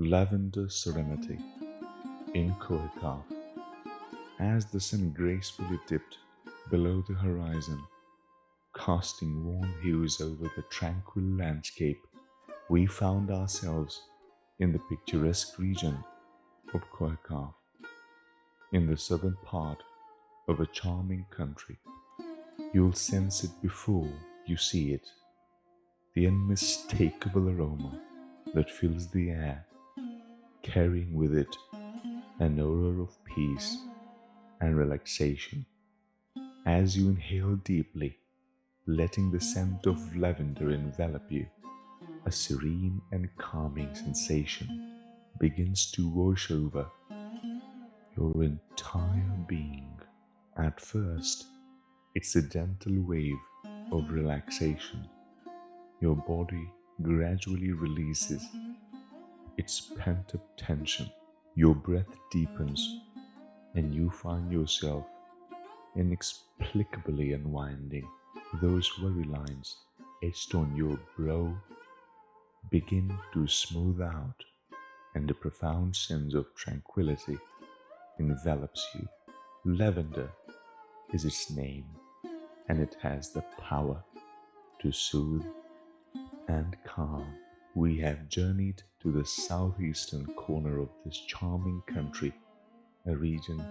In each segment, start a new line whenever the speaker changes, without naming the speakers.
Lavender Serenity in Qaaf. As the sun gracefully dipped below the horizon, casting warm hues over the tranquil landscape, we found ourselves in the picturesque region of Qaaf, in the southern part of a charming country. You'll sense it before you see it, the unmistakable aroma that fills the air, carrying with it an aura of peace and relaxation. As you inhale deeply, letting the scent of lavender envelop you, a serene and calming sensation begins to wash over your entire being. At first, it's a gentle wave of relaxation. Your body gradually releases its pent-up tension. Your breath deepens and you find yourself inexplicably unwinding. Those worry lines etched on your brow begin to smooth out, and a profound sense of tranquility envelops you. Lavender is its name, and it has the power to soothe and calm. We have journeyed to the southeastern corner of this charming country, a region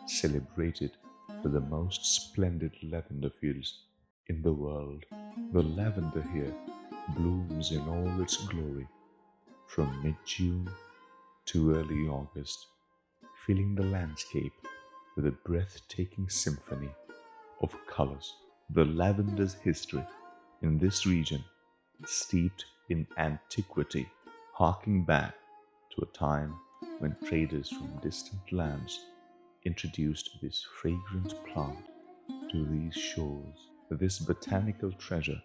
celebrated for the most splendid lavender fields in the world. The lavender here blooms in all its glory from mid-June to early August, filling the landscape with a breathtaking symphony of colors. The lavender's history in this region is steeped in antiquity, harking back to a time when traders from distant lands introduced this fragrant plant to these shores. This botanical treasure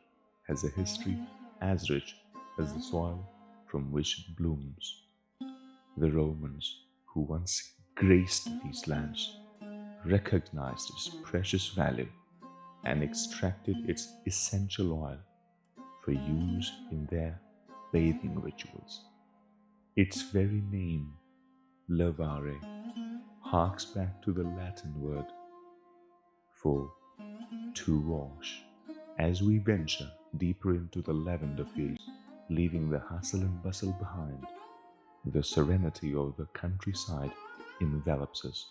has a history as rich as the soil from which it blooms. The Romans, who once graced these lands, recognized its precious value and extracted its essential oil for use in their bathing rituals. Its very name, lavare, harks back to the Latin word for to wash. As we venture deeper into the lavender fields, leaving the hustle and bustle behind, the serenity of the countryside envelops us.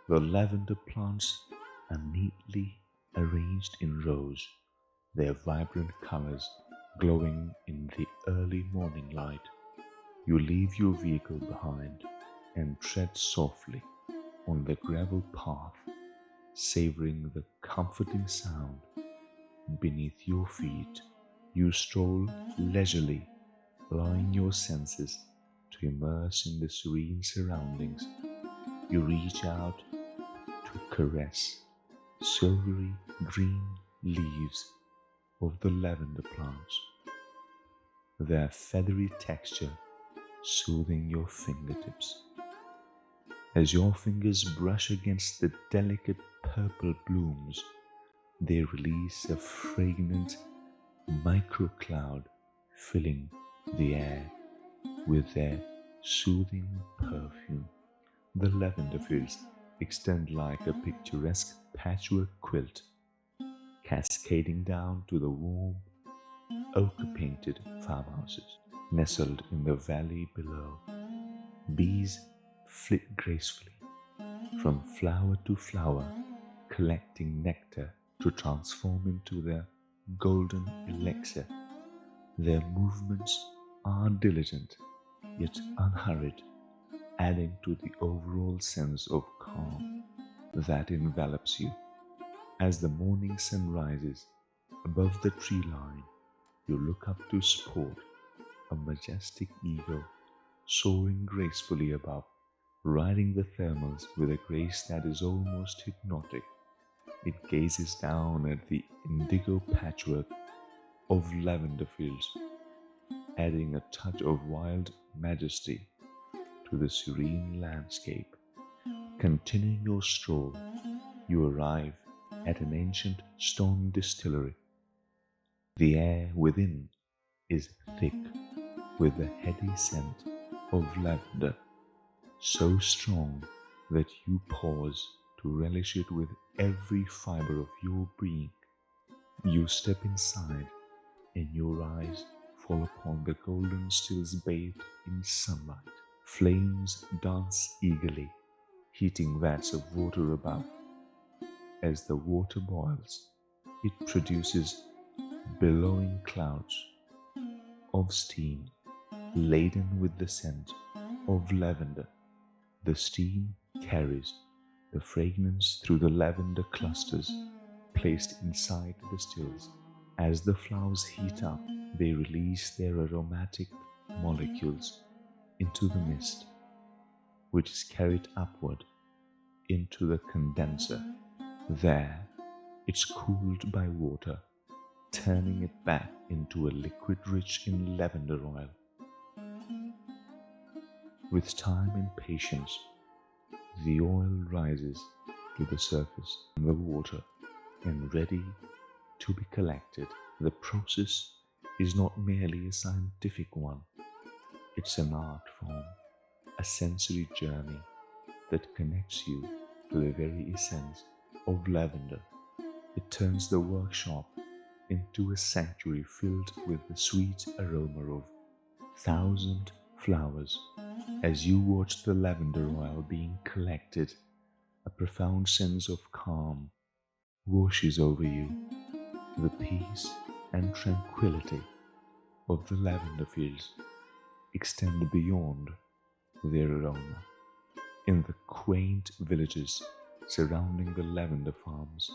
The lavender plants are neatly arranged in rows, their vibrant colors glowing in the early morning light. You leave your vehicle behind and tread softly on the gravel path, savoring the comforting sound beneath your feet. You stroll leisurely, allowing your senses to immerse in the serene surroundings. You reach out to caress silvery green leaves of the lavender plants, their feathery texture soothing your fingertips. As your fingers brush against the delicate purple blooms, they release a fragrant microcloud, filling the air with their soothing perfume. The lavender fields extend like a picturesque patchwork quilt, cascading down to the warm, ochre-painted farmhouses nestled in the valley below. Bees flit gracefully from flower to flower, collecting nectar to transform into their golden elixir. Their movements are diligent yet unhurried, adding to the overall sense of calm that envelops you. As the morning sun rises above the tree line, you look up to spot a majestic eagle soaring gracefully above, riding the thermals with a grace that is almost hypnotic. It gazes down at the indigo patchwork of lavender fields, adding a touch of wild majesty to the serene landscape. Continuing your stroll, you arrive at an ancient stone distillery. The air within is thick with the heady scent of lavender, so strong that you pause to relish it with every fiber of your being. You step inside, and your eyes fall upon the golden stills bathed in sunlight. Flames dance eagerly, heating vats of water above. As the water boils, it produces billowing clouds of steam laden with the scent of lavender. The steam carries the fragrance through the lavender clusters placed inside the stills. As the flowers heat up, they release their aromatic molecules into the mist, which is carried upward into the condenser. There, it's cooled by water, turning it back into a liquid rich in lavender oil. With time and patience, the oil rises to the surface from the water and ready to be collected. The process is not merely a scientific one, it's an art form, a sensory journey that connects you to the very essence of lavender. It turns the workshop into a sanctuary filled with the sweet aroma of 1,000 flowers. As you watch the lavender oil being collected, a profound sense of calm washes over you. The peace and tranquility of the lavender fields extend beyond their aroma. In the quaint villages surrounding the lavender farms,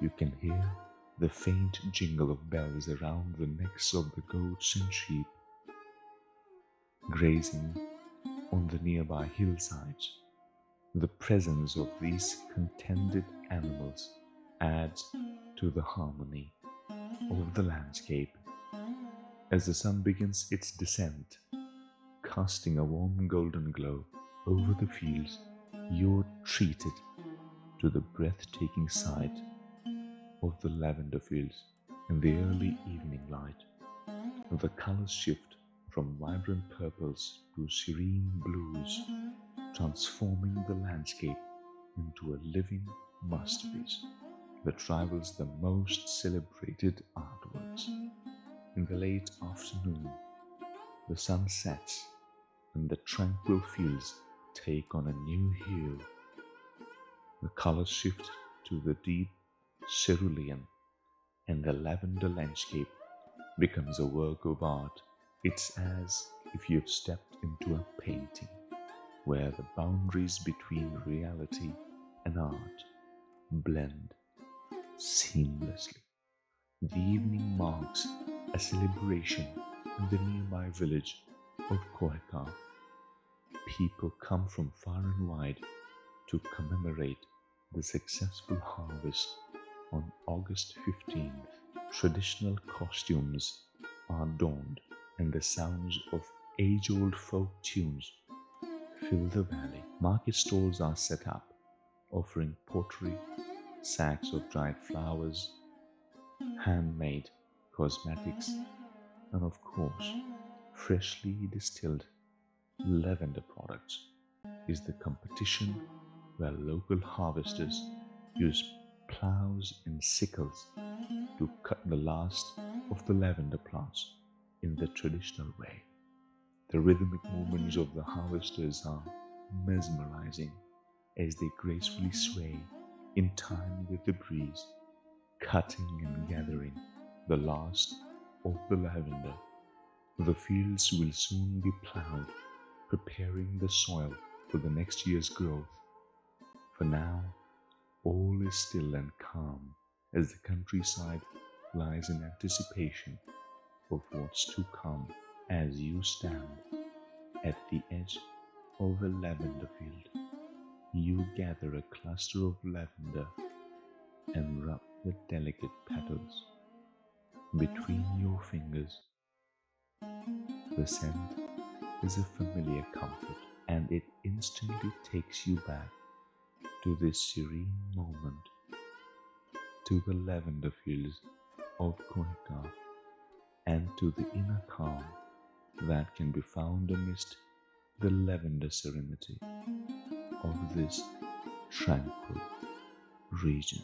you can hear the faint jingle of bells around the necks of the goats and sheep grazing on the nearby hillsides. The presence of these contented animals adds to the harmony of the landscape. As the sun begins its descent, casting a warm golden glow over the fields, you're treated to the breathtaking sight of the lavender fields in the early evening light. The colors shift from vibrant purples to serene blues, transforming the landscape into a living masterpiece that rivals the most celebrated artworks. In the late afternoon, the sun sets and the tranquil fields take on a new hue. The colors shift to the deep cerulean, and the lavender landscape becomes a work of art. It's as if you've stepped into a painting where the boundaries between reality and art blend seamlessly. The evening marks a celebration in the nearby village of Qaaf. People come from far and wide to commemorate the successful harvest on August 15th. Traditional costumes are donned, and the sounds of age-old folk tunes fill the valley. Market stalls are set up, offering pottery, sacks of dried flowers, handmade cosmetics, and of course, freshly distilled lavender products. Is the competition where local harvesters use plows and sickles to cut the last of the lavender plants in the traditional way. The rhythmic movements of the harvesters are mesmerizing as they gracefully sway in time with the breeze, cutting and gathering the last of the lavender. The fields will soon be plowed, preparing the soil for the next year's growth. For now, all is still and calm as the countryside lies in anticipation of what's to come. As you stand at the edge of a lavender field, you gather a cluster of lavender and rub the delicate petals between your fingers. The scent is a familiar comfort, and it instantly takes you back to this serene moment, to the lavender fields of Qaaf, and to the inner calm that can be found amidst the lavender serenity of this tranquil region.